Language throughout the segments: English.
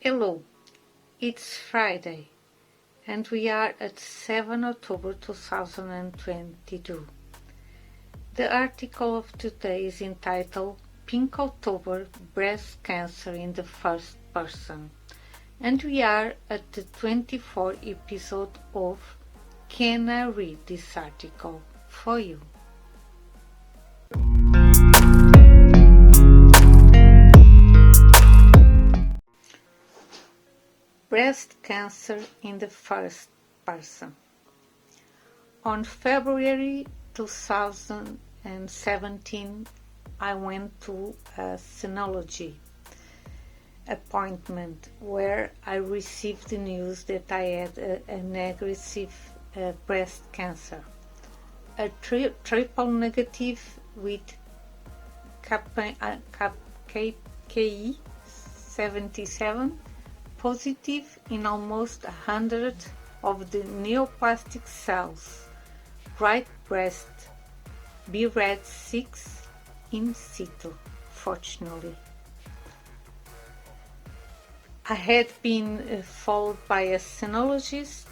Hello, it's Friday and we are at 7 October 2022. The article of today is entitled Pink October Breast Cancer in the First Person, and we are at the 24th episode of Can I Read This Article for You? Breast cancer in the first person. On February 2017, I went to a cynology appointment where I received the news that I had an aggressive breast cancer, a triple negative with KI 77, positive in almost 100 of the neoplastic cells, right breast, BRAD6 in situ, fortunately. I had been followed by a cynologist,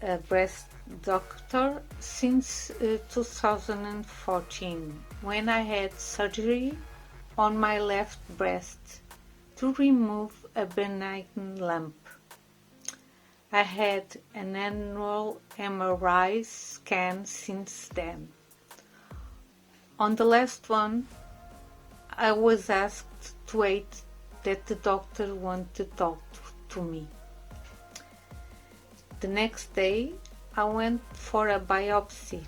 a breast doctor, since 2014, when I had surgery on my left breast to remove a benign lump. I had an annual MRI scan since then. On the last one, I was asked to wait that the doctor wanted to talk to me. The next day, I went for a biopsy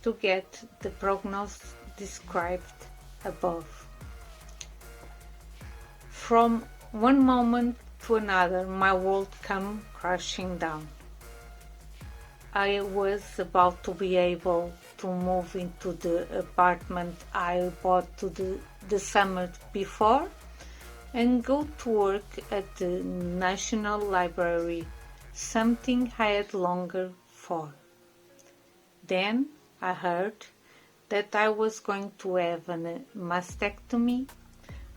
to get the prognosis described above. From one moment to another, my world came crashing down. I was about to be able to move into the apartment I bought the summer before and go to work at the National Library, something I had longed for. Then I heard that I was going to have a mastectomy,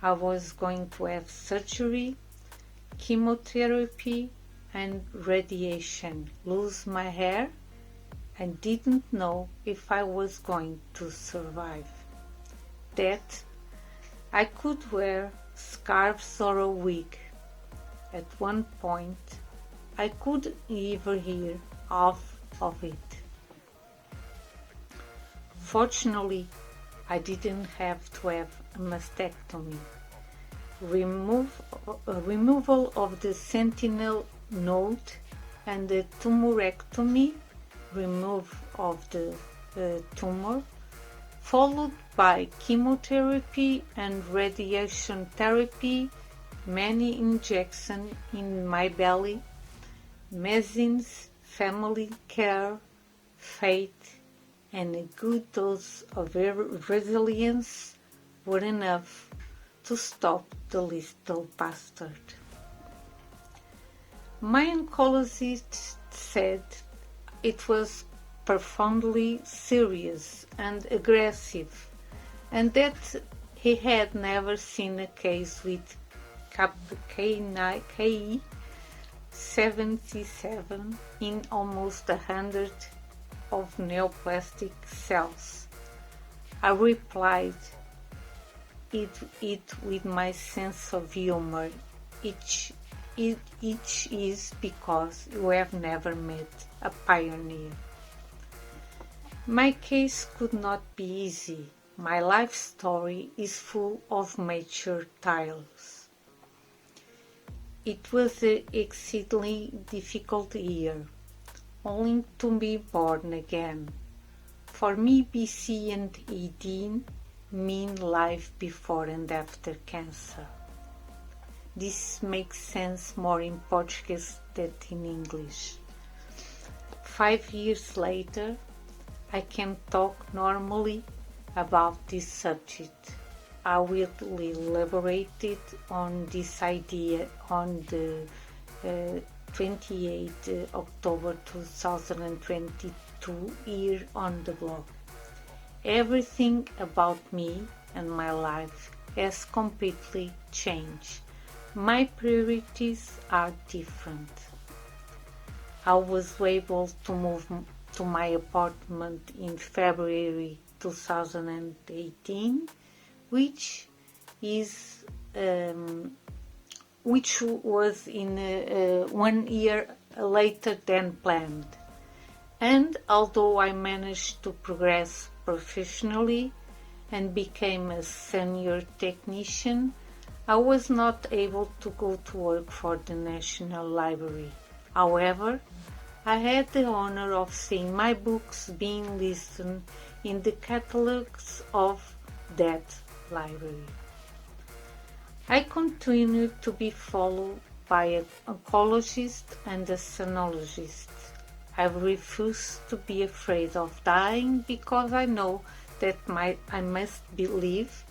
I was going to have surgery, chemotherapy and radiation, lose my hair, and didn't know if I was going to survive. That I could wear scarves or a wig. At one point, I could even hear half of it. Fortunately, I didn't have to have a mastectomy. Removal of the sentinel node and the tumorectomy, remove of the tumor, followed by chemotherapy and radiation therapy, many injections in my belly, medicines, family care, faith, and a good dose of resilience were enough to stop the lethal bastard. My oncologist said it was profoundly serious and aggressive, and that he had never seen a case with KI 77 in almost 100 of neoplastic cells. I replied it with my sense of humor. Each is because you have never met a pioneer. My case could not be easy. My life story is full of major trials. It was an exceedingly difficult year, only to be born again. For me, BC and ED mean life before and after cancer. This makes sense more in Portuguese than in English. 5 years later, I can talk normally about this subject. I will elaborate on this idea on the 28 October 2022 here on the blog. Everything about me and my life has completely changed My priorities are different. I was able to move to my apartment in February 2018, which is which was in 1 year later than planned. And although I managed to progress professionally and became a senior technician, I was not able to go to work for the National Library. However, I had the honor of seeing my books being listed in the catalogs of that library. I continue to be followed by an oncologist and a sonologist. I refuse to be afraid of dying because I know that I must live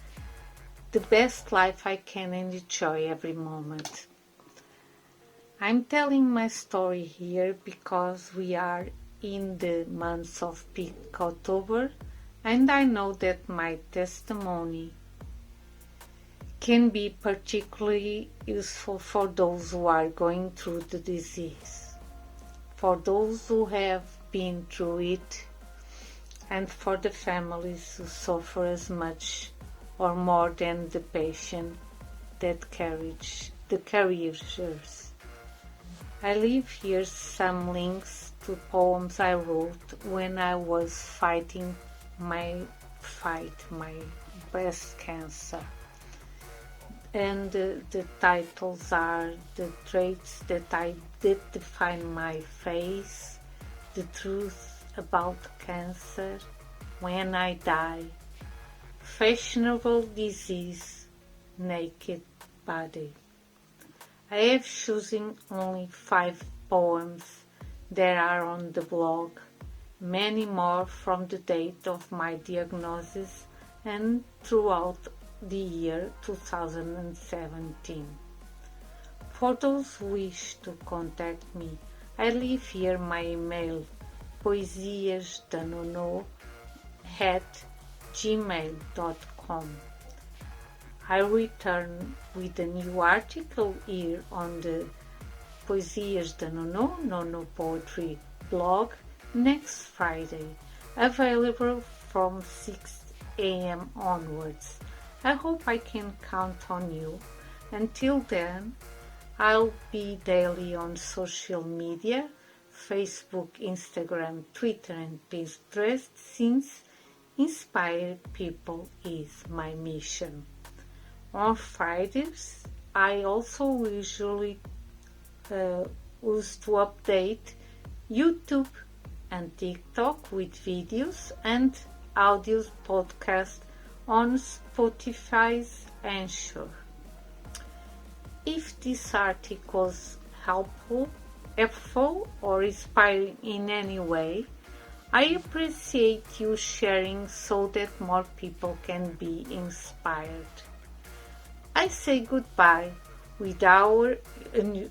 the best life I can and enjoy every moment. I'm telling my story here because we are in the month of peak October, and I know that my testimony can be particularly useful for those who are going through the disease, for those who have been through it, and for the families who suffer as much or more than the patient that carries the carriers. I leave here some links to poems I wrote when I was fighting my breast cancer. And the titles are The Traits that Define My Face, The Truth About Cancer, When I Die, Fashionable Disease, Naked Body. I have chosen only 5 poems that are on the blog, many more from the date of my diagnosis and throughout the year 2017. For those who wish to contact me, I leave here my email, poesiasdanonô@gmail.com. I return with a new article here on the Poesias da Nonô, Nonô Poetry blog next Friday, available from 6 a.m. onwards. I hope I can count on you. Until then, I'll be daily on social media, Facebook, Instagram, Twitter and Pinterest, since inspire people is my mission. On Fridays, I also usually use to update YouTube and TikTok with videos and audio podcasts on Spotify's Anchor. If this article was helpful or inspiring in any way, I appreciate you sharing so that more people can be inspired. I say goodbye with our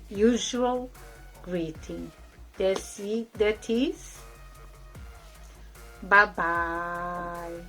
usual greeting. That is, bye-bye.